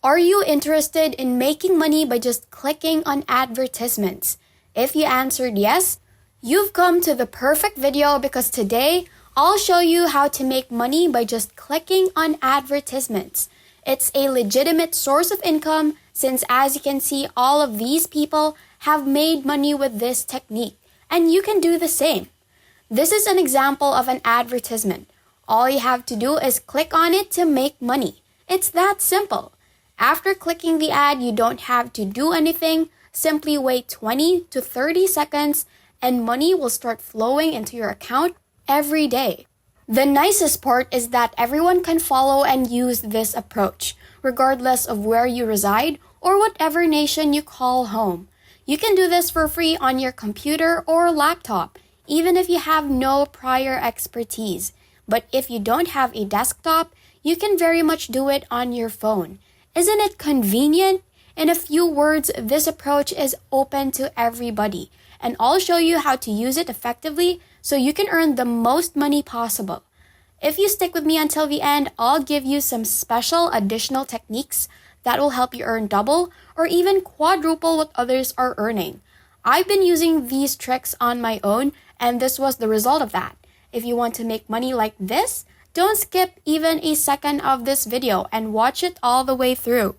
Are you interested in making money by just clicking on advertisements? If you answered yes, you've come to the perfect video because today I'll show you how to make money by just clicking on advertisements. It's a legitimate source of income since, as you can see, all of these people have made money with this technique, and you can do the same. This is an example of an advertisement. All you have to do is click on it to make money. It's that simple. After clicking the ad, you don't have to do anything. Simply wait 20 to 30 seconds and money will start flowing into your account every day. The nicest part is that everyone can follow and use this approach, regardless of where you reside or whatever nation you call home. You can do this for free on your computer or laptop, even if you have no prior expertise. But if you don't have a desktop, you can very much do it on your phone. Isn't it convenient? In a few words, this approach is open to everybody, and I'll show you how to use it effectively so you can earn the most money possible. If you stick with me until the end, I'll give you some special additional techniques that will help you earn double or even quadruple what others are earning. I've been using these tricks on my own, and this was the result of that. If you want to make money like this, don't skip even a second of this video and watch it all the way through.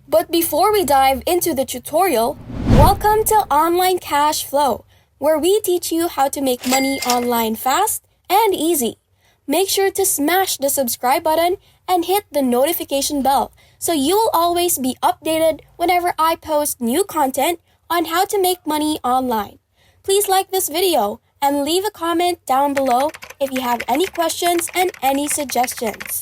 But before we dive into the tutorial, welcome to Online Cash Flow, where we teach you how to make money online fast and easy. Make sure to smash the subscribe button and hit the notification bell so you'll always be updated whenever I post new content on how to make money online. Please like this video and leave a comment down below if you have any questions and any suggestions.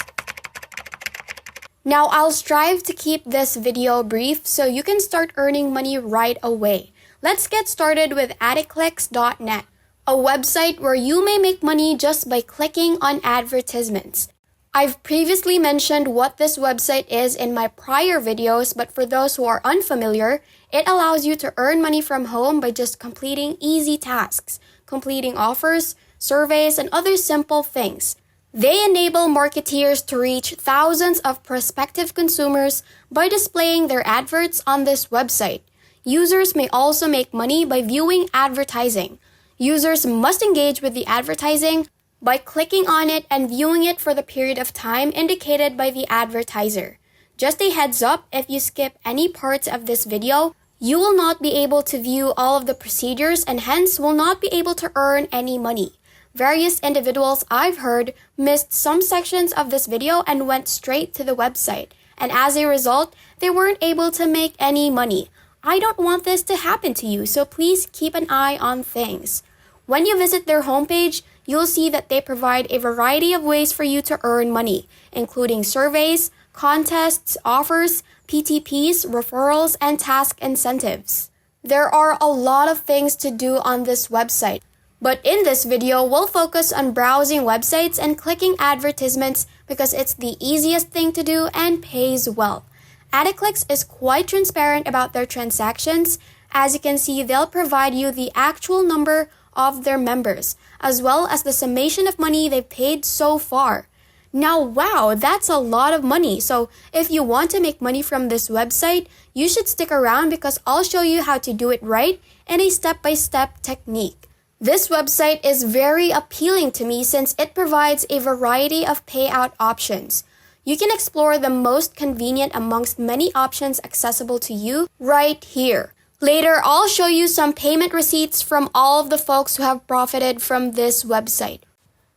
Now, I'll strive to keep this video brief so you can start earning money right away. Let's get started with Addiclix.net, a website where you may make money just by clicking on advertisements. I've previously mentioned what this website is in my prior videos, but for those who are unfamiliar, it allows you to earn money from home by just completing easy tasks, completing offers, surveys, and other simple things. They enable marketeers to reach thousands of prospective consumers by displaying their adverts on this website. Users may also make money by viewing advertising. Users must engage with the advertising by clicking on it and viewing it for the period of time indicated by the advertiser. Just a heads up, if you skip any parts of this video, you will not be able to view all of the procedures and hence will not be able to earn any money. Various individuals I've heard missed some sections of this video and went straight to the website, and as a result, they weren't able to make any money. I don't want this to happen to you, so please keep an eye on things. When you visit their homepage, you'll see that they provide a variety of ways for you to earn money, including surveys, contests, offers, PTPs, referrals, and task incentives. There are a lot of things to do on this website, but in this video, we'll focus on browsing websites and clicking advertisements because it's the easiest thing to do and pays well. Addiclix is quite transparent about their transactions. As you can see, they'll provide you the actual number of their members, as well as the summation of money they've paid so far. Now, wow, that's a lot of money. So if you want to make money from this website, you should stick around because I'll show you how to do it right in a step-by-step technique. This website is very appealing to me since it provides a variety of payout options. You can explore the most convenient amongst many options accessible to you right here. Later, I'll show you some payment receipts from all of the folks who have profited from this website.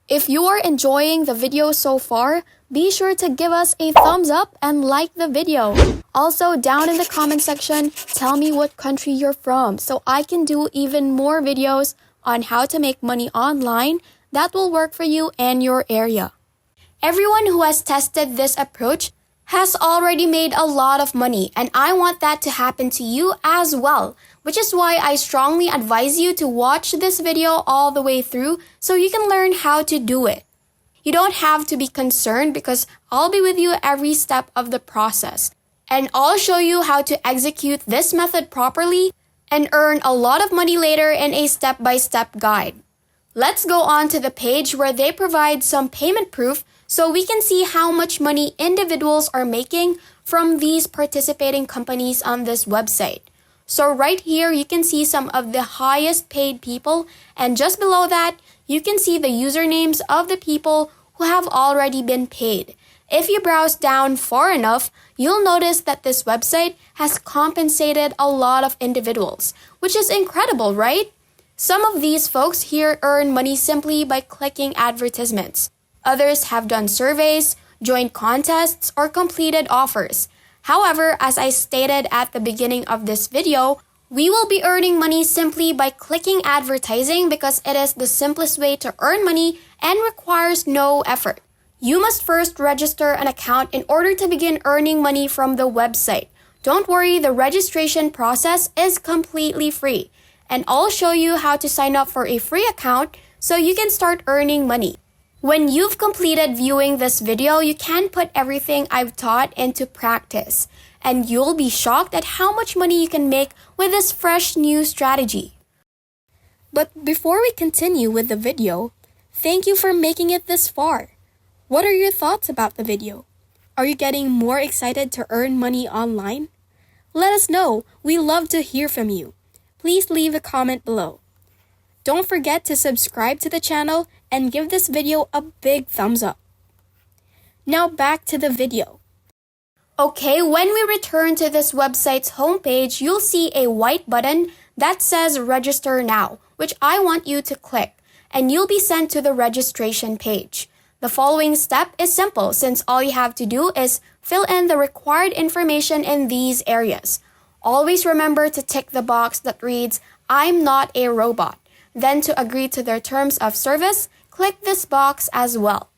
If you are enjoying the video so far, be sure to give us a thumbs up and like the video. Also, down in the comment section, tell me what country you're from so I can do even more videos on how to make money online that will work for you and your area. Everyone who has tested this approach has already made a lot of money, and I want that to happen to you as well, which is why I strongly advise you to watch this video all the way through so you can learn how to do it. You don't have to be concerned because I'll be with you every step of the process, and I'll show you how to execute this method properly and earn a lot of money later in a step-by-step guide. Let's go on to the page where they provide some payment proof so we can see how much money individuals are making from these participating companies on this website. So right here, you can see some of the highest paid people, and just below that, you can see the usernames of the people who have already been paid. If you browse down far enough, you'll notice that this website has compensated a lot of individuals, which is incredible, right? Some of these folks here earn money simply by clicking advertisements. Others have done surveys, joined contests, or completed offers. However, as I stated at the beginning of this video, we will be earning money simply by clicking advertising because it is the simplest way to earn money and requires no effort. You must first register an account in order to begin earning money from the website. Don't worry, the registration process is completely free. And I'll show you how to sign up for a free account so you can start earning money. When you've completed viewing this video, you can put everything I've taught into practice, and you'll be shocked at how much money you can make with this fresh new strategy. But before we continue with the video, thank you for making it this far. What are your thoughts about the video? Are you getting more excited to earn money online? Let us know. We love to hear from you. Please leave a comment below. Don't forget to subscribe to the channel and give this video a big thumbs up. Now back to the video. Okay, when we return to this website's homepage, you'll see a white button that says Register Now, which I want you to click, and you'll be sent to the registration page. The following step is simple since all you have to do is fill in the required information in these areas. Always remember to tick the box that reads, I'm not a robot. Then to agree to their terms of service, click this box as well.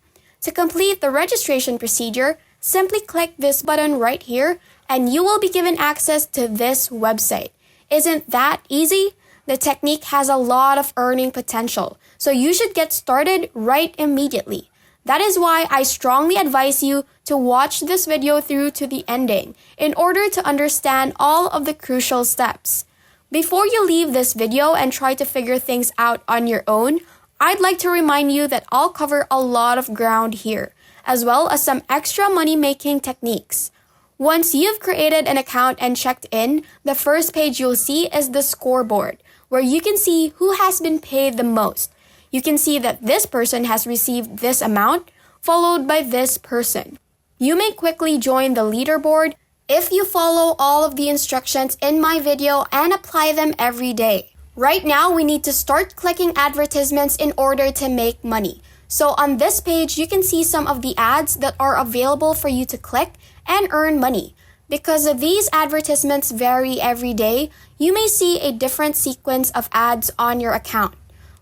To complete the registration procedure, simply click this button right here and you will be given access to this website. Isn't that easy? The technique has a lot of earning potential, so you should get started right immediately. That is why I strongly advise you to watch this video through to the ending in order to understand all of the crucial steps. Before you leave this video and try to figure things out on your own, I'd like to remind you that I'll cover a lot of ground here, as well as some extra money-making techniques. Once you've created an account and checked in, the first page you'll see is the scoreboard, where you can see who has been paid the most. You can see that this person has received this amount, followed by this person. You may quickly join the leaderboard if you follow all of the instructions in my video and apply them every day. Right now, we need to start clicking advertisements in order to make money. So on this page, you can see some of the ads that are available for you to click and earn money. Because these advertisements vary every day, you may see a different sequence of ads on your account.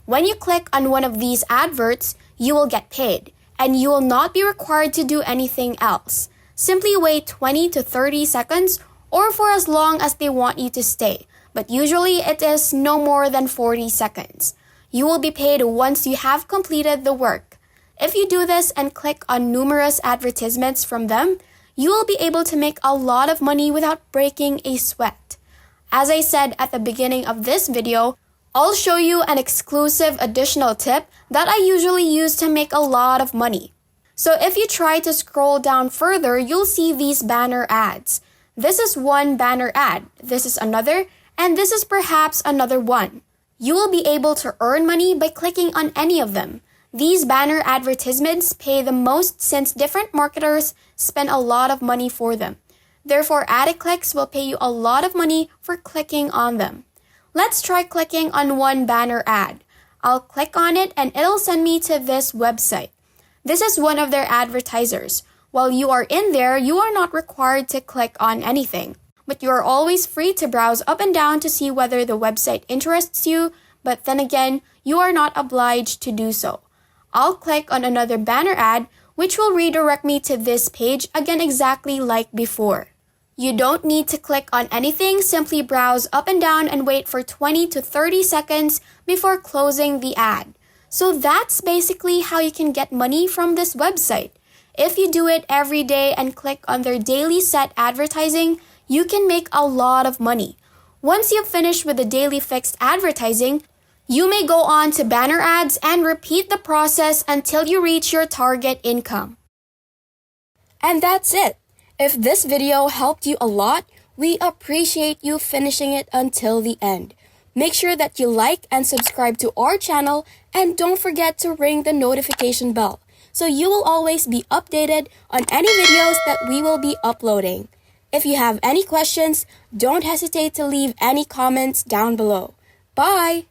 When you click on one of these adverts, you will get paid, and you will not be required to do anything else. Simply wait 20 to 30 seconds or for as long as they want you to stay, but usually it is no more than 40 seconds. You will be paid once you have completed the work. If you do this and click on numerous advertisements from them, you will be able to make a lot of money without breaking a sweat. As I said at the beginning of this video, I'll show you an exclusive additional tip that I usually use to make a lot of money. So if you try to scroll down further, you'll see these banner ads. This is one banner ad, this is another, and this is perhaps another one. You will be able to earn money by clicking on any of them. These banner advertisements pay the most since different marketers spend a lot of money for them. Therefore, Addiclix will pay you a lot of money for clicking on them. Let's try clicking on one banner ad. I'll click on it and it'll send me to this website. This is one of their advertisers. While you are in there, you are not required to click on anything, but you are always free to browse up and down to see whether the website interests you, but then again, you are not obliged to do so. I'll click on another banner ad, which will redirect me to this page again exactly like before. You don't need to click on anything, simply browse up and down and wait for 20 to 30 seconds before closing the ad. So that's basically how you can get money from this website. If you do it every day and click on their daily set advertising, you can make a lot of money. Once you've finished with the daily fixed advertising, you may go on to banner ads and repeat the process until you reach your target income. And that's it. If this video helped you a lot, we appreciate you finishing it until the end. Make sure that you like and subscribe to our channel, and don't forget to ring the notification bell so you will always be updated on any videos that we will be uploading. If you have any questions, don't hesitate to leave any comments down below. Bye!